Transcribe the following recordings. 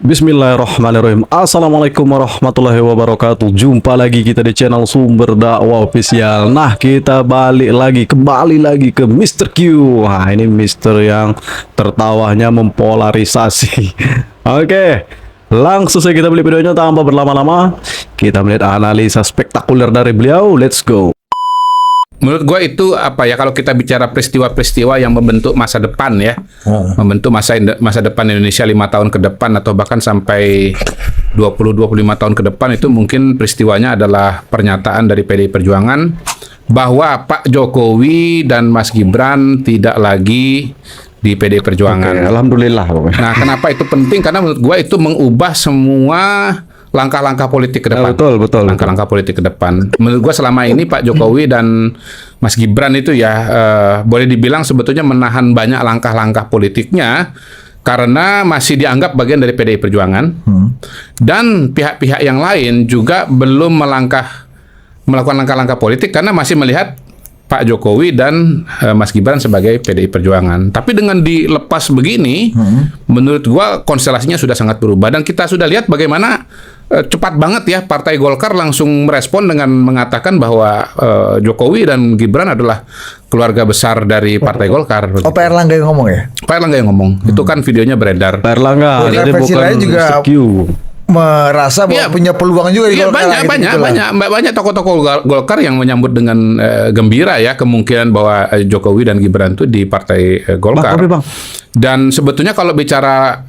Bismillahirrahmanirrahim. Assalamualaikum warahmatullahi wabarakatuh. Jumpa lagi kita di channel Sumber Dakwah Official. Nah, kita kembali lagi ke Mr. Q. Nah, ini Mister yang tertawanya mempolarisasi. Oke, langsung saja kita beli videonya tanpa berlama-lama. Kita melihat analisa spektakuler dari beliau. Let's go. Menurut gue itu apa ya, kalau kita bicara peristiwa-peristiwa yang membentuk masa depan ya, membentuk masa depan Indonesia 5 tahun ke depan atau bahkan sampai 20-25 tahun ke depan, itu mungkin peristiwanya adalah pernyataan dari PDI Perjuangan bahwa Pak Jokowi dan Mas Gibran tidak lagi di PDI Perjuangan. Oke, alhamdulillah. Nah, kenapa itu penting? Karena menurut gue itu mengubah semua langkah-langkah politik ke depan. Betul. Langkah-langkah politik ke depan. Menurut gua selama ini Pak Jokowi dan Mas Gibran itu ya boleh dibilang sebetulnya menahan banyak langkah-langkah politiknya karena masih dianggap bagian dari PDI Perjuangan. Dan pihak-pihak yang lain juga belum melakukan langkah-langkah politik karena masih melihat Pak Jokowi dan Mas Gibran sebagai PDI Perjuangan. Tapi dengan dilepas begini, menurut gua konstelasinya sudah sangat berubah. Dan kita sudah lihat bagaimana cepat banget ya Partai Golkar langsung merespon dengan mengatakan bahwa Jokowi dan Gibran adalah keluarga besar dari Partai Golkar. Oh, Pak Erlangga yang ngomong ya? Pak Erlangga yang ngomong. Itu kan videonya beredar. Pak Erlangga, Jadi jadi versi bukan lain juga Mr. Q. merasa bahwa punya peluang juga di Iya, Golkar. banyak tokoh-tokoh Golkar yang menyambut dengan gembira ya kemungkinan bahwa Jokowi dan Gibran itu di Partai Golkar. Bang. Dan sebetulnya kalau bicara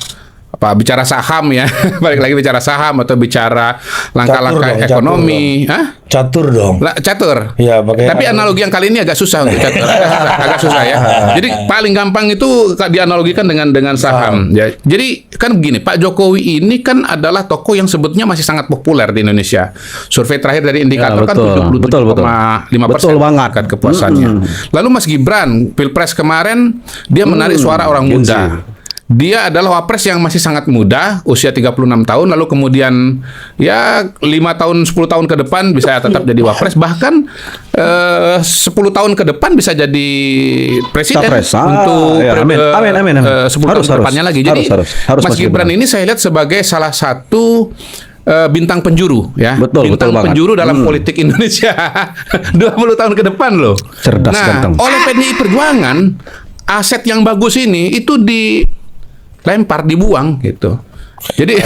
saham ya, balik lagi bicara saham atau bicara langkah-langkah ekonomi, Catur dong. Catur. Iya, pakai. Tapi analogi yang kali ini agak susah untuk catur, agak susah ya. Jadi paling gampang itu dianalogikan dengan saham. Ya. Jadi kan begini, Pak Jokowi ini kan adalah tokoh yang sebetulnya masih sangat populer di Indonesia. Survei terakhir dari indikator kan 77,5%. Betul banget tingkat kepuasannya. Lalu Mas Gibran, Pilpres kemarin dia menarik suara orang muda. Dia adalah wapres yang masih sangat muda, usia 36 tahun, lalu kemudian ya 5 tahun, 10 tahun ke depan bisa tetap jadi wapres, bahkan 10 tahun ke depan bisa jadi presiden untuk ya, amin. 10 tahun ke depannya lagi. Jadi harus Mas Gibran ini saya lihat sebagai salah satu bintang penjuru ya. Bintang penjuru dalam politik Indonesia 20 tahun ke depan loh. Cerdas, ganteng. Oleh PDI Perjuangan, aset yang bagus ini itu dibuang gitu. Jadi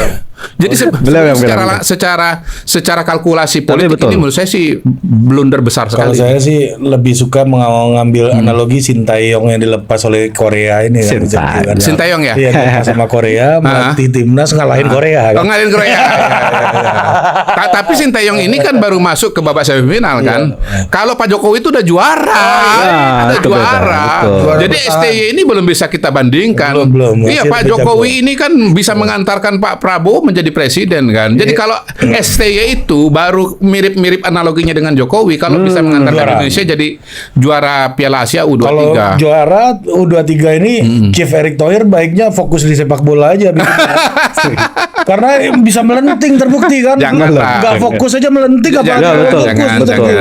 secara kalkulasi politik ini menurut saya sih blunder besar sekali. Kalau saya sih lebih suka mengambil analogi Sintayong yang dilepas oleh Korea ini kan. Sintayong ya? Iya, dilepas sama Korea, melatih timnas ngalahin Korea. Kan? Ngalahin Korea. Tapi Sintayong ini kan baru masuk ke babak semifinal kan. Kalau Pak Jokowi itu udah juara. Jadi STY ini belum bisa kita bandingkan. Belum. Iya, Pak Jokowi ini kan bisa mengantarkan Pak Prabowo menjadi presiden kan. Jadi kalau STY itu baru mirip-mirip analoginya dengan Jokowi, kalau bisa mengantarkan Indonesia jadi juara Piala Asia U23. Kalau juara U23 ini Chief Erick Thohir baiknya fokus di sepak bola aja. Karena bisa melenting, terbukti kan. Nggak fokus aja melenting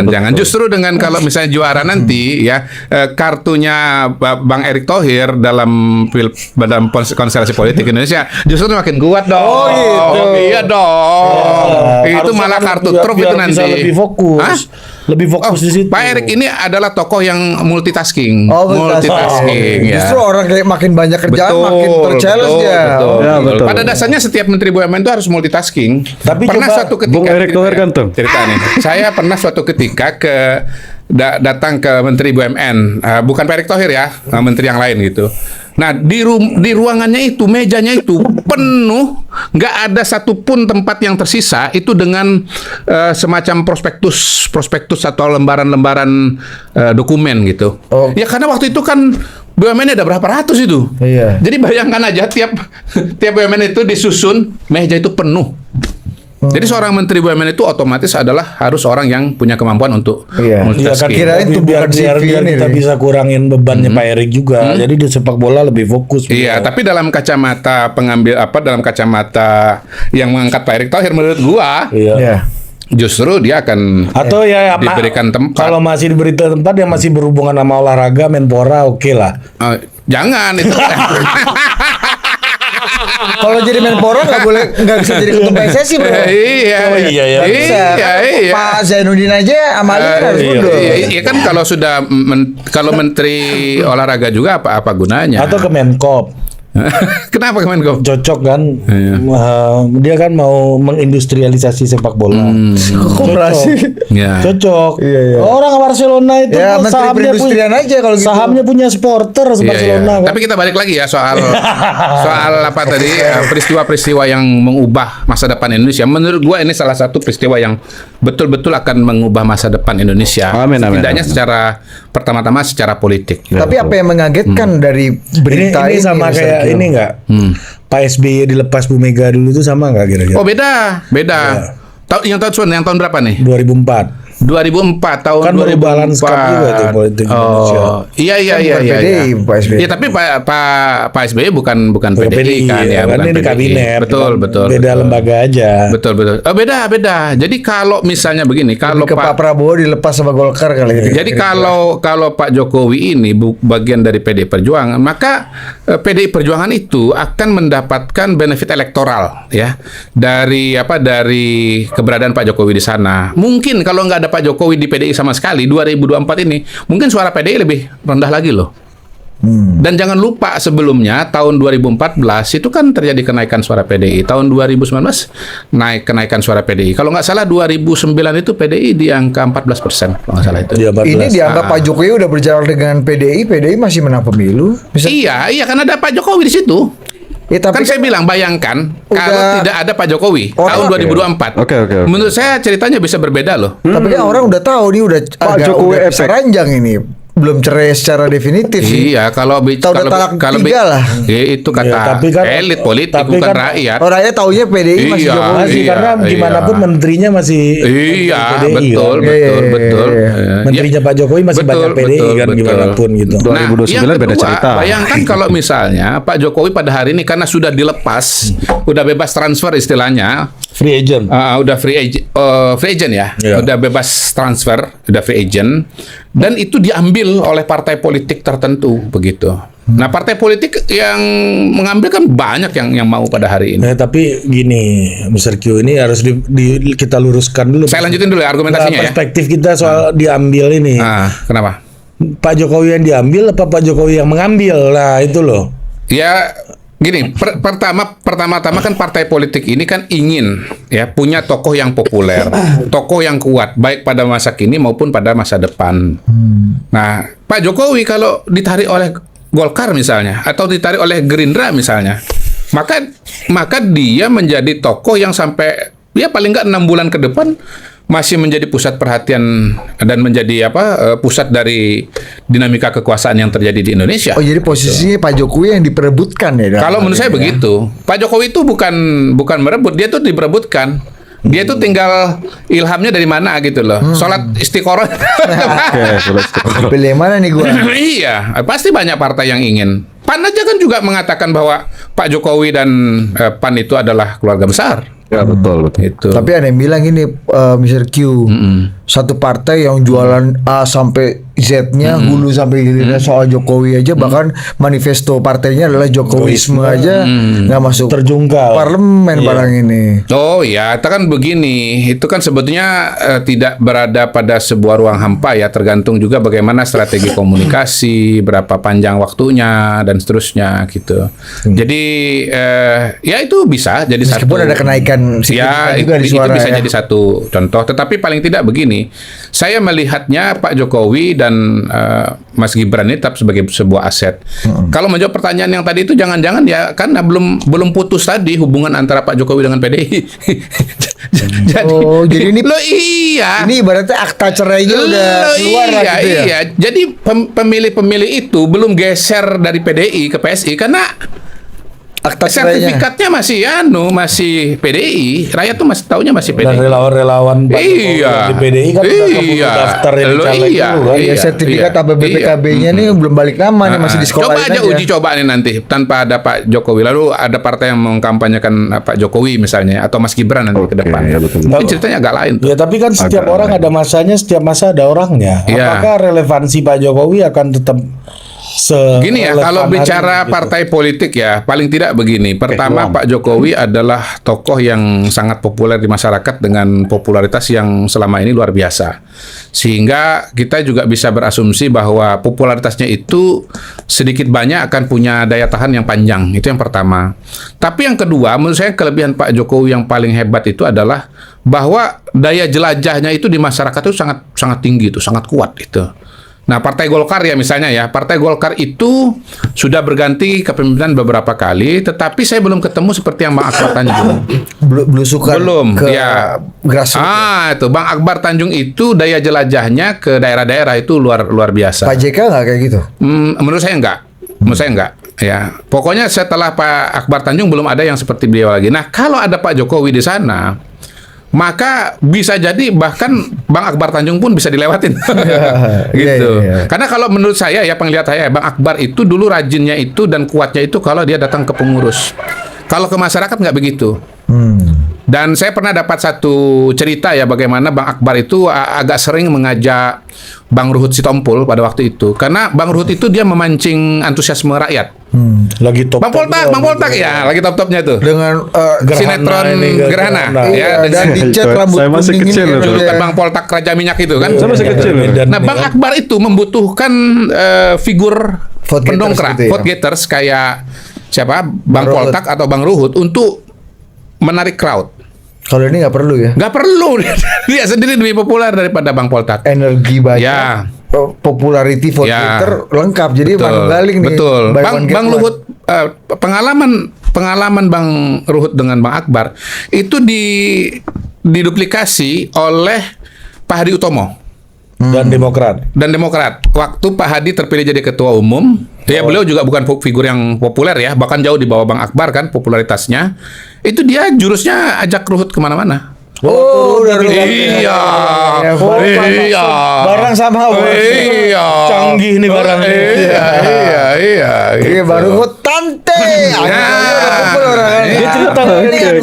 Jangan. Justru dengan kalau misalnya juara nanti ya, kartunya Bang Erick Thohir dalam konstelasi politik Indonesia justru makin kuat dong. Oh gitu. Iya dong. Itu malah kartu truf itu nanti. Bisa lebih fokus. Lebih fokus di situ. Pak Erick ini adalah tokoh yang multitasking. Multitasking. Ya. Justru orang kayak makin banyak kerjaan makin ter-challenge dia. Betul. Pada dasarnya setiap Menteri BUMN itu harus multitasking. Tapi pernah suatu ketika Bung Erick Thohir ganteng. Cerita nih. Saya pernah suatu ketika datang ke Menteri BUMN, bukan Pak Erick Thohir ya, menteri yang lain gitu. Nah, di ruangannya itu, mejanya itu penuh, nggak ada satupun tempat yang tersisa itu dengan semacam prospektus atau lembaran-lembaran dokumen gitu. Ya karena waktu itu kan BUMN ada berapa ratus itu. Iya. Jadi bayangkan aja tiap BUMN itu disusun, meja itu penuh. Jadi seorang menteri BUMN itu otomatis harus orang yang punya kemampuan untuk multitasking. Kira itu biar kita bisa kurangin bebannya Pak Erick juga. Jadi di sepak bola lebih fokus. Iya, tapi dalam kacamata dalam kacamata yang mengangkat Pak Erick Thohir menurut gua, justru dia akan diberikan tempat. Kalau masih diberi tempat yang masih berhubungan sama olahraga, Menpora, oke lah. Jangan itu. Kalau jadi Menpora nggak bisa jadi ketua PSSI bro. Iya, Oh, iya, ya. Nggak bisa. iya. Pak Zainuddin aja Amali harus mundur. Iya kan kalau sudah kalau menteri olahraga juga apa gunanya? Atau ke Menkop. Kenapa Kemenko? Cocok kan? Iya. Dia kan mau mengindustrialisasi sepak bola. Koperasi. Ya. Cocok. Iya, iya. Orang Barcelona itu Ya, kan Menteri Perindustrian aja kalau gitu. sahamnya punya supporter Iya, Barcelona iya. kan. Tapi kita balik lagi ya soal apa tadi peristiwa-peristiwa yang mengubah masa depan Indonesia. Menurut gua ini salah satu peristiwa yang betul-betul akan mengubah masa depan Indonesia. Amin, amin, Setidaknya amin. secara pertama-tama secara politik. Tapi apa yang mengagetkan dari berita ini sama Mr. kayak Q? ini enggak? Pak SBY dilepas Bu Mega dulu itu sama enggak kira-kira? Oh beda. Yang tahun berapa nih? 2004. 2004 tahun Kan 2004. balance cup juga tuh politik Indonesia. Iya. bukan PDI, Pak SBY. Iya, tapi Pak SBY bukan PDI kan ya, kan bukan ini PDI. kabinet. Betul. Beda lembaga aja. Betul. Oh, beda. Jadi kalau misalnya begini, kalau Ke Pak Prabowo dilepas sama Golkar kali ini. jadi kalau Pak Jokowi ini bagian dari PDI Perjuangan, maka PDI Perjuangan itu akan mendapatkan benefit elektoral ya dari keberadaan Pak Jokowi di sana. Mungkin kalau nggak ada Pak Jokowi di PDI sama sekali 2024 ini, mungkin suara PDI lebih rendah lagi loh. Dan jangan lupa sebelumnya tahun 2014 itu kan terjadi kenaikan suara PDI. Tahun 2019 kenaikan suara PDI. Kalau nggak salah 2009 itu PDI di angka 14% kalau nggak salah itu. Dia 14. Ini dianggap Pak Jokowi udah berjalan dengan PDI masih menang pemilu. Bisa, Iya, karena ada Pak Jokowi di situ. ya, tapi Kan saya bilang bayangkan kalau Udah- tidak ada Pak Jokowi Orang- tahun 2024. Oke. Menurut saya ceritanya bisa berbeda loh. Tapi kan orang udah tahu nih udah Jokowi udah efek. ranjang ini. Belum cerai secara definitif sih. Iya, kalau Tahu udah talak tiga lah. Ya, itu kata Ya, tapi kan- elit politik tapi bukan kan- rakyat. Orang rakyat taunya PDI masih Iya. Jokowi. Masih Iya, karena gimana pun iya. menterinya masih Iya, PDI, betul, kan? betul. Iya. Menterinya Pak Jokowi masih banyak PDI kan gimana pun gitu. 2029 yang beda kedua, cerita. Bayangkan kalau misalnya Pak Jokowi pada hari ini karena sudah dilepas, udah bebas transfer istilahnya, Free agent. udah free agent ya, Iya. udah bebas transfer, udah free agent, dan itu diambil oleh partai politik tertentu begitu. Nah, partai politik yang mengambil kan banyak yang mau pada hari ini. Tapi gini, Mr. Q ini harus kita luruskan dulu. Saya lanjutin dulu ya argumentasinya ya. Perspektif kita soal diambil ini. Kenapa? Pak Jokowi yang diambil apa Pak Jokowi yang mengambil? Nah, itu loh. Ya gini, pertama-tama kan partai politik ini kan ingin ya punya tokoh yang populer, tokoh yang kuat baik pada masa kini maupun pada masa depan. Nah, Pak Jokowi kalau ditarik oleh Golkar misalnya atau ditarik oleh Gerindra misalnya, maka dia menjadi tokoh yang sampai ya paling nggak 6 bulan ke depan masih menjadi pusat perhatian dan menjadi pusat dari dinamika kekuasaan yang terjadi di Indonesia. Oh, jadi posisinya Pak Jokowi yang diperebutkan ya. Kalau menurut saya begitu. Pak Jokowi itu bukan merebut, dia tuh diperebutkan. Dia tuh tinggal ilhamnya dari mana gitu loh. Sholat istiqoroh. Pilih yang mana nih gua? Iya, pasti banyak partai yang ingin. PAN aja kan juga mengatakan bahwa Pak Jokowi dan PAN itu adalah keluarga besar. Ya betul. Itu. Tapi ada yang bilang ini Mr. Q, satu partai yang jualan A sampai Z-nya, hulu sampai hilirnya soal Jokowi aja, bahkan manifesto partainya adalah Jokowisme aja, nggak masuk Terjungkal. parlemen barang ini. Oh ya, itu kan begini. Itu kan sebetulnya tidak berada pada sebuah ruang hampa ya, tergantung juga bagaimana strategi komunikasi, berapa panjang waktunya dan seterusnya gitu. Jadi ya itu bisa jadi Meskipun satu. ada kenaikan signifikan Ya, juga di itu suara bisa ya. jadi satu contoh. Tetapi paling tidak begini, saya melihatnya Pak Jokowi dan Mas Gibran ini tetap sebagai sebuah aset. Kalau menjawab pertanyaan yang tadi itu jangan-jangan ya karena belum putus tadi hubungan antara Pak Jokowi dengan PDI. jadi ini Loh iya. Ini ibaratnya akta cerainya udah keluar lah gitu ya. Iya. Jadi pemilih-pemilih itu belum geser dari PDI ke PSI karena Akta cerainya. sertifikatnya masih PDI. Rakyat tuh masih taunya masih Dan PDI. relawan-relawan Pak Jokowi Iya. yang di PDI kan udah keburu daftar yang Loh, caleg iya. dulu kan. Ya, sertifikat apa BPKB-nya nih belum balik nama nih, masih di sekolah Coba aja uji coba nih nanti tanpa ada Pak Jokowi. Lalu ada partai yang mengkampanyekan Pak Jokowi misalnya atau Mas Gibran nanti ke depan. ya betul. Ini ceritanya agak lain tuh. Ya tapi kan setiap Agak orang ada masanya, setiap masa ada orangnya. Iya. Apakah relevansi Pak Jokowi akan tetap Gini ya, kalau bicara gitu. partai politik ya, paling tidak begini. Pertama, Pak Jokowi adalah tokoh yang sangat populer di masyarakat dengan popularitas yang selama ini luar biasa. Sehingga kita juga bisa berasumsi bahwa popularitasnya itu sedikit banyak akan punya daya tahan yang panjang. Itu yang pertama. Tapi yang kedua, menurut saya kelebihan Pak Jokowi yang paling hebat itu adalah bahwa daya jelajahnya itu di masyarakat itu sangat tinggi, itu sangat kuat itu. Nah, Partai Golkar ya misalnya ya, Partai Golkar itu sudah berganti kepemimpinan beberapa kali, tetapi saya belum ketemu seperti yang Bang Akbar Tanjung. Belusukan Belum, ke ya. grassroots. Itu Bang Akbar Tanjung itu daya jelajahnya ke daerah-daerah itu luar biasa. Pak JK nggak kayak gitu? Menurut saya enggak. Menurut saya enggak. Ya, pokoknya setelah Pak Akbar Tanjung belum ada yang seperti beliau lagi. Nah, kalau ada Pak Jokowi di sana, maka bisa jadi bahkan Bang Akbar Tanjung pun bisa dilewatin. Gitu. Iya. Karena kalau menurut saya ya, penglihatan saya, Bang Akbar itu dulu rajinnya itu dan kuatnya itu kalau dia datang ke pengurus. Kalau ke masyarakat nggak begitu. Dan saya pernah dapat satu cerita ya bagaimana Bang Akbar itu agak sering mengajak Bang Ruhut Sitompul pada waktu itu. Karena Bang Ruhut itu dia memancing antusiasme rakyat. Lagi top. Bang Poltak ya, lagi top-topnya tuh. Dengan Sinetron Gerhana iya, ya, dan dicat Saya rambut masih kuning kecil ini, itu. Dulu ya. kan Bang Poltak Raja Minyak itu kan. Saya masih kecil. Nah, Bang Akbar itu membutuhkan figur Vote getters pendongkrak, gitu ya. vote getters kayak siapa? Bang Ruhut. Poltak atau Bang Ruhut untuk menarik crowd. Kalau ini nggak perlu ya. Nggak perlu, dia sendiri lebih populer daripada Bang Poltak. Energi baca, Ya. popularity vote Ya. getter lengkap. Jadi Manunggaling nih. Betul. Buy Bang one, get Bang one. Ruhut pengalaman Bang Ruhut dengan Bang Akbar itu diduplikasi oleh Pak Hadi Utomo Dan Demokrat. Waktu Pak Hadi terpilih jadi ketua umum, ya beliau juga bukan figur yang populer ya, bahkan jauh di bawah Bang Akbar kan popularitasnya. Itu dia jurusnya ajak Ruhut kemana-mana. Oh, udah Iya. Iya. Barang sama. Iya. Canggih nih barangnya. Iya. Iya, gitu. baru kok tante. Dia cerita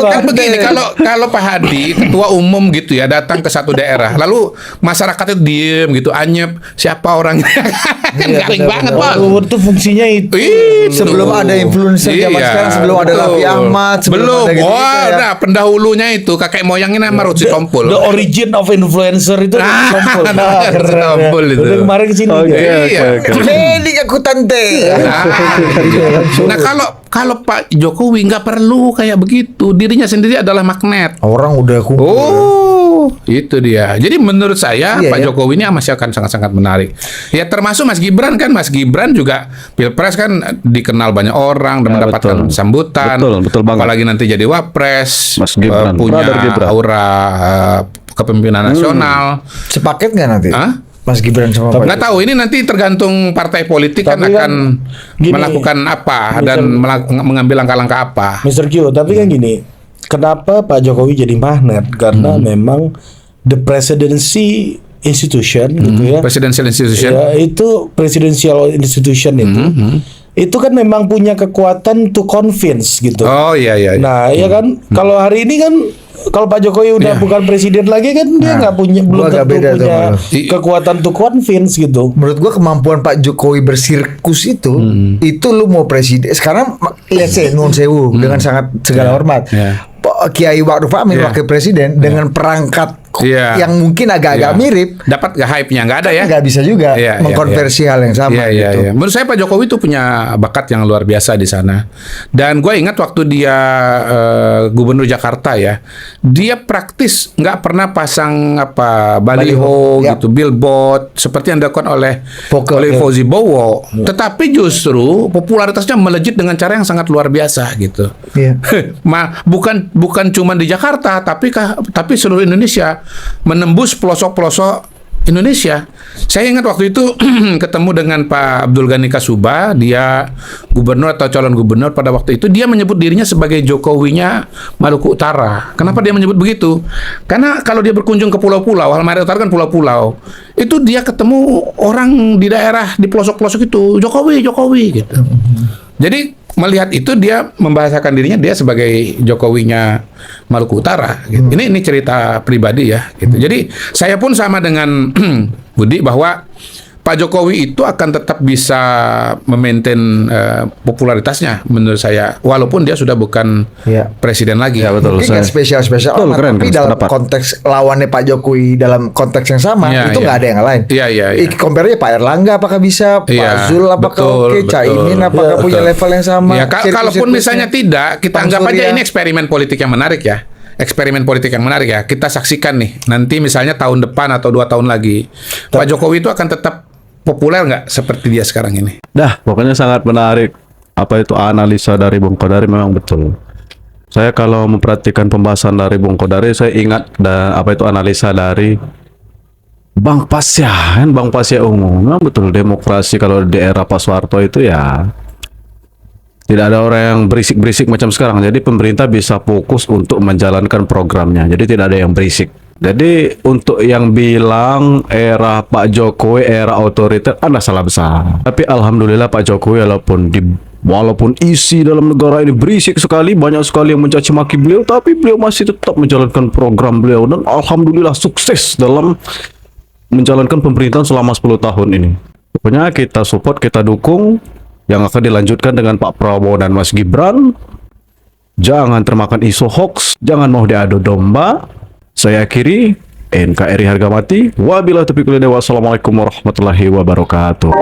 kan begini, kalau Pak Hadi ketua umum gitu ya datang ke satu daerah, lalu masyarakat itu diem gitu, anyep, siapa orangnya? Kan garing banget, Bos. Ruhut tuh fungsinya itu. Sebelum ada influencer zaman sekarang, sebelum ada Raffi Ahmad, belum. ada gitu-gitu Wah, ya. nah pendahulunya itu kakek moyangnya nama Ruhut Sitompul. The origin of influencer itu Sitompul. Namanya Ruhut Sitompul itu. Udah kemarin kesini. Oke, dia. oke. Ini aku tante. Nah, kalau Pak Jokowi nggak perlu kayak begitu, dirinya sendiri adalah magnet. Orang udah kumpul. Oh, itu dia. Jadi menurut saya Iya, Pak ya. Jokowi ini masih akan sangat-sangat menarik. Ya termasuk Mas Gibran kan. Mas Gibran juga Pilpres kan dikenal banyak orang dan Ya, mendapatkan betul. sambutan. Betul banget. Apalagi nanti jadi wapres, Mas Gibran, punya Brother Gibran. aura kepemimpinan nasional. Sepaket nggak nanti? Hah? Mas Gibran sama Pak Nggak tahu, ini nanti tergantung partai politik kan Tapi akan gini, melakukan apa dan mengambil langkah-langkah apa. Mr. Q, tapi kan gini, kenapa Pak Jokowi jadi magnet? Karena memang the presidency institution gitu ya. Presidential institution. Ya, itu presidential institution itu kan memang punya kekuatan to convince gitu. Oh iya. Nah, ya kan kalau hari ini kan kalau Pak Jokowi udah bukan presiden lagi kan dia nggak punya belum agak tentu beda tuh, punya malah. kekuatan to convince gitu. Menurut gua kemampuan Pak Jokowi bersirkus itu lu mau presiden sekarang let's say nun sewu dengan sangat segala hormat. Yeah. Pak Kiai Ma'ruf Amin Yeah. wakil presiden dengan perangkat Yeah. yang mungkin agak-agak Iya. mirip, Dapat gak hype-nya? Nggak ada ya? nggak bisa juga Iya, mengkonversi hal yang sama Iya. gitu. Menurut saya Pak Jokowi itu punya bakat yang luar biasa di sana. Dan gue ingat waktu dia gubernur Jakarta ya, dia praktis nggak pernah pasang baliho Ya. gitu, billboard seperti yang dilakukan oleh Pokok. Fauzi Bowo. Tetapi justru popularitasnya melejit dengan cara yang sangat luar biasa gitu. Iya. bukan cuma di Jakarta tapi seluruh Indonesia, menembus pelosok-pelosok Indonesia. Saya ingat waktu itu ketemu dengan Pak Abdul Ghani Kasuba, dia gubernur atau calon gubernur pada waktu itu, dia menyebut dirinya sebagai Jokowinya Maluku Utara. Kenapa dia menyebut begitu? Karena kalau dia berkunjung ke pulau-pulau, Halmahera Utara kan pulau-pulau, itu dia ketemu orang di daerah di pelosok-pelosok itu Jokowi gitu. Jadi melihat itu dia membahasakan dirinya dia sebagai Jokowinya Maluku Utara gitu. Ini cerita pribadi ya gitu. Jadi saya pun sama dengan Budi bahwa Pak Jokowi itu akan tetap bisa memaintain popularitasnya menurut saya, walaupun dia sudah bukan Iya. presiden lagi. Ya, betul. Mungkin nggak spesial-spesial Betul, amat, keren, tapi keren, dalam sependapat. konteks lawannya Pak Jokowi dalam konteks yang sama Iya, itu iya. nggak ada yang lain. Iya, iya, iya. Compare-nya Pak Erlangga apakah bisa, Iya, Pak Zul apakah betul, oke, betul. Caimin apakah Betul. punya level yang sama. Ya, kalaupun Sirkus-sirkusnya. misalnya tidak, kita Bang anggap aja Surya. ini eksperimen politik yang menarik ya. Eksperimen politik yang menarik ya. Kita saksikan nih, nanti misalnya tahun depan atau 2 tahun lagi, Pak Jokowi itu akan tetap populer nggak seperti dia sekarang ini? Dah, pokoknya sangat menarik. Apa itu analisa dari Bung Kodari memang betul. Saya kalau memperhatikan pembahasan dari Bung Kodari, saya ingat apa itu analisa dari Bang Pasya, kan Bang Pasya Ungu. Memang betul demokrasi kalau di era Pak Soeharto itu ya tidak ada orang yang berisik-berisik macam sekarang. Jadi pemerintah bisa fokus untuk menjalankan programnya. Jadi tidak ada yang berisik. Jadi untuk yang bilang era Pak Jokowi era otoriter, Anda salah besar. Tapi alhamdulillah Pak Jokowi walaupun isi dalam negara ini berisik sekali, banyak sekali yang mencaci maki beliau, tapi beliau masih tetap menjalankan program beliau dan alhamdulillah sukses dalam menjalankan pemerintahan selama 10 tahun ini. Pokoknya kita support, kita dukung yang akan dilanjutkan dengan Pak Prabowo dan Mas Gibran. Jangan termakan isu hoax, jangan mau diadu domba. Saya akhiri, NKRI harga mati. Wabillahi taufiq wal hidayah. Wassalamualaikum warahmatullahi wabarakatuh.